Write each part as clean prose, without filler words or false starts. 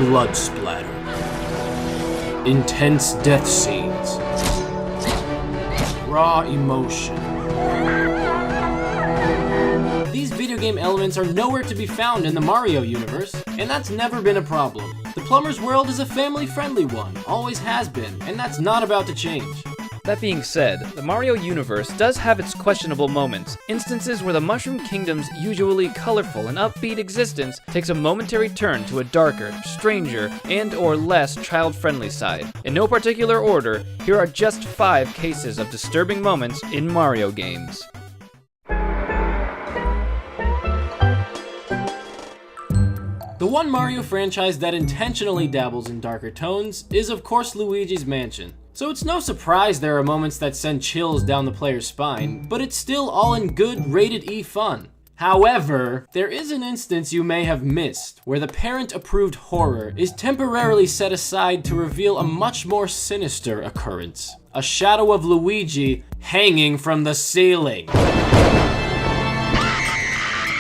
blood splatter, intense death scenes, raw emotion. These video game elements are nowhere to be found in the Mario universe, and that's never been a problem. The plumber's world is a family-friendly one, always has been, and that's not about to change. That being said, the Mario universe does have its questionable moments, instances where the Mushroom Kingdom's usually colorful and upbeat existence takes a momentary turn to a darker, stranger, and/or less child-friendly side. In no particular order, here are just 5 cases of disturbing moments in Mario games. The one Mario franchise that intentionally dabbles in darker tones is of course Luigi's Mansion. So it's no surprise there are moments that send chills down the player's spine, but it's still all in good rated E fun. However, there is an instance you may have missed, where the parent-approved horror is temporarily set aside to reveal a much more sinister occurrence. A shadow of Luigi hanging from the ceiling.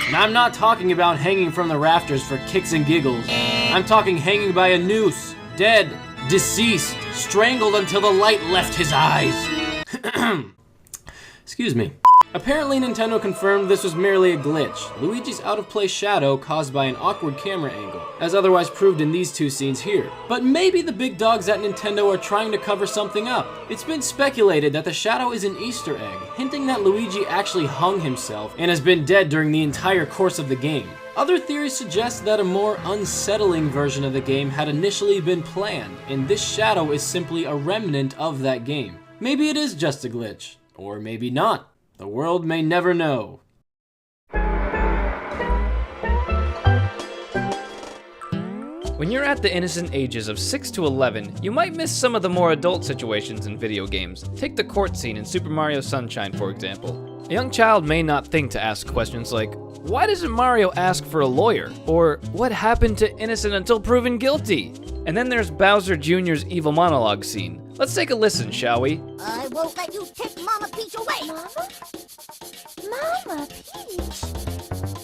And I'm not talking about hanging from the rafters for kicks and giggles. I'm talking hanging by a noose, dead, deceased, strangled until the light left his eyes. Excuse me. Apparently Nintendo confirmed this was merely a glitch, Luigi's out-of-place shadow caused by an awkward camera angle, as otherwise proved in these 2 scenes here. But maybe the big dogs at Nintendo are trying to cover something up. It's been speculated that the shadow is an Easter egg, hinting that Luigi actually hung himself and has been dead during the entire course of the game. Other theories suggest that a more unsettling version of the game had initially been planned, and this shadow is simply a remnant of that game. Maybe it is just a glitch, or maybe not. The world may never know. When you're at the innocent ages of 6 to 11, you might miss some of the more adult situations in video games. Take the court scene in Super Mario Sunshine, for example. A young child may not think to ask questions like, why doesn't Mario ask for a lawyer? Or, what happened to innocent until proven guilty? And then there's Bowser Jr.'s evil monologue scene. Let's take a listen, shall we? I won't let you take Mama Peach away! Mama? Mama Peach?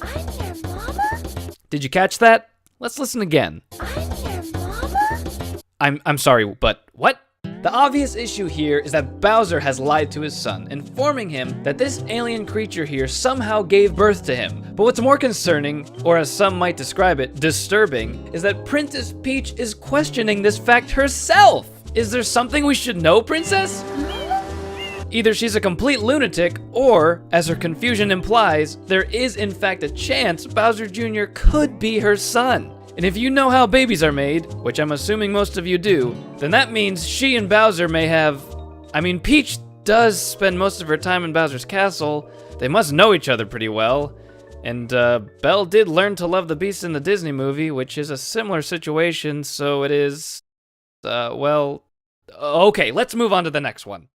I'm your mama? Did you catch that? Let's listen again. I'm your mama? I'm sorry, but what? The obvious issue here is that Bowser has lied to his son, informing him that this alien creature here somehow gave birth to him. But what's more concerning, or as some might describe it, disturbing, is that Princess Peach is questioning this fact herself. Is there something we should know, Princess? Either she's a complete lunatic, or, as her confusion implies, there is in fact a chance Bowser Jr. could be her son. And if you know how babies are made, which I'm assuming most of you do, then that means she and Bowser may have... I mean, Peach does spend most of her time in Bowser's castle. They must know each other pretty well. And Belle did learn to love the Beast in the Disney movie, which is a similar situation, so it is... well... Okay, let's move on to the next one.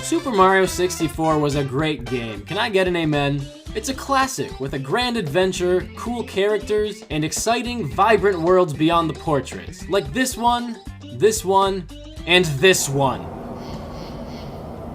Super Mario 64 was a great game. Can I get an amen? It's a classic with a grand adventure, cool characters, and exciting, vibrant worlds beyond the portraits. Like this one, and this one.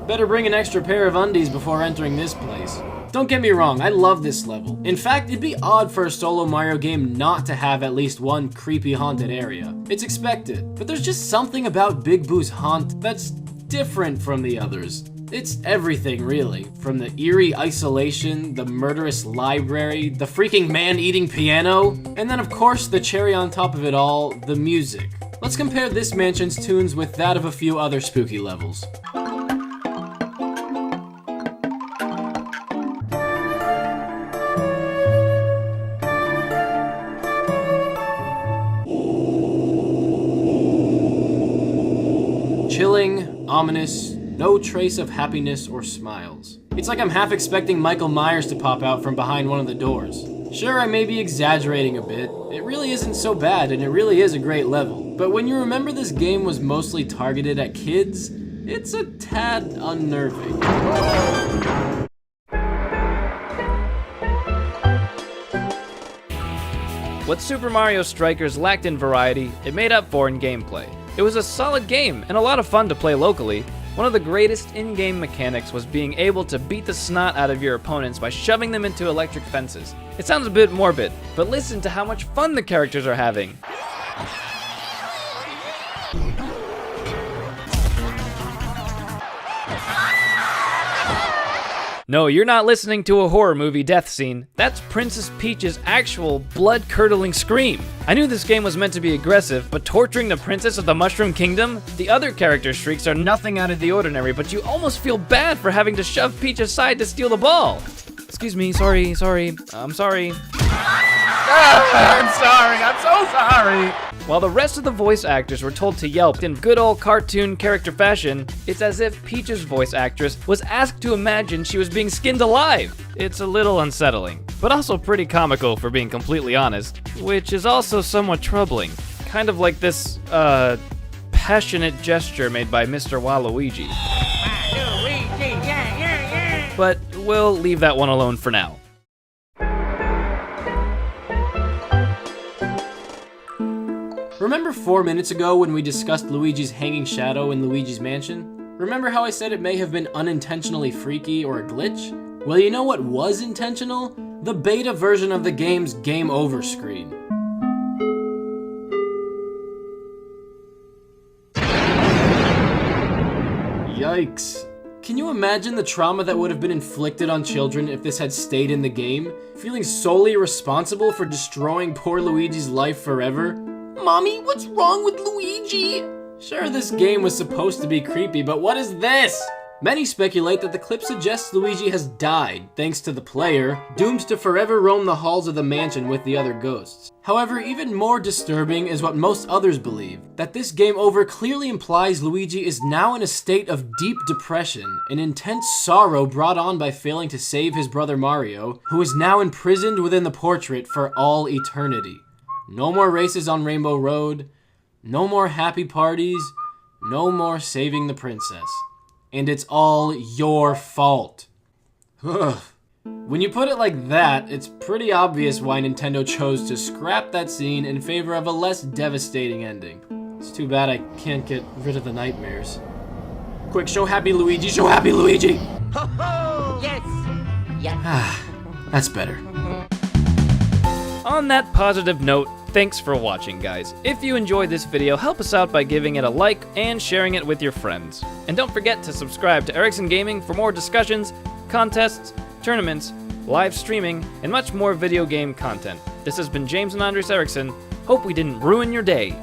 Better bring an extra pair of undies before entering this place. Don't get me wrong, I love this level. In fact, it'd be odd for a solo Mario game not to have at least one creepy haunted area. It's expected, but there's just something about Big Boo's haunt that's different from the others. It's everything, really. From the eerie isolation, the murderous library, the freaking man-eating piano, and then of course the cherry on top of it all, the music. Let's compare this mansion's tunes with that of a few other spooky levels. Chilling, ominous, no trace of happiness or smiles. It's like I'm half expecting Michael Myers to pop out from behind one of the doors. Sure, I may be exaggerating a bit. It really isn't so bad, and it really is a great level. But when you remember this game was mostly targeted at kids, it's a tad unnerving. What Super Mario Strikers lacked in variety, it made up for in gameplay. It was a solid game and a lot of fun to play locally, One of the greatest in-game mechanics was being able to beat the snot out of your opponents by shoving them into electric fences. It sounds a bit morbid, but listen to how much fun the characters are having. No, you're not listening to a horror movie death scene. That's Princess Peach's actual blood-curdling scream. I knew this game was meant to be aggressive, but torturing the princess of the Mushroom Kingdom? The other character shrieks are nothing out of the ordinary, but you almost feel bad for having to shove Peach aside to steal the ball. Excuse me, sorry, I'm sorry. I'm sorry, I'm so sorry. While the rest of the voice actors were told to yelp in good old cartoon character fashion, it's as if Peach's voice actress was asked to imagine she was being skinned alive. It's a little unsettling, but also pretty comical for being completely honest, which is also somewhat troubling. Kind of like this, passionate gesture made by Mr. Waluigi. Waluigi, yeah. But we'll leave that one alone for now. Remember 4 minutes ago when we discussed Luigi's hanging shadow in Luigi's Mansion? Remember how I said it may have been unintentionally freaky or a glitch? Well, you know what was intentional? The beta version of the game's Game Over screen. Yikes. Can you imagine the trauma that would have been inflicted on children if this had stayed in the game? Feeling solely responsible for destroying poor Luigi's life forever? Mommy, what's wrong with Luigi? Sure, this game was supposed to be creepy, but what is this? Many speculate that the clip suggests Luigi has died, thanks to the player, doomed to forever roam the halls of the mansion with the other ghosts. However, even more disturbing is what most others believe, that this Game Over clearly implies Luigi is now in a state of deep depression, an intense sorrow brought on by failing to save his brother Mario, who is now imprisoned within the portrait for all eternity. No more races on Rainbow Road, no more happy parties, no more saving the princess. And it's all your fault. Ugh. When you put it like that, it's pretty obvious why Nintendo chose to scrap that scene in favor of a less devastating ending. It's too bad I can't get rid of the nightmares. Quick, show happy Luigi, show happy Luigi! Ho ho! Yes! Ah, that's better. On that positive note, thanks for watching, guys. If you enjoyed this video, help us out by giving it a like and sharing it with your friends. And don't forget to subscribe to Erickson Gaming for more discussions, contests, tournaments, live streaming, and much more video game content. This has been James and Andres Erickson. Hope we didn't ruin your day.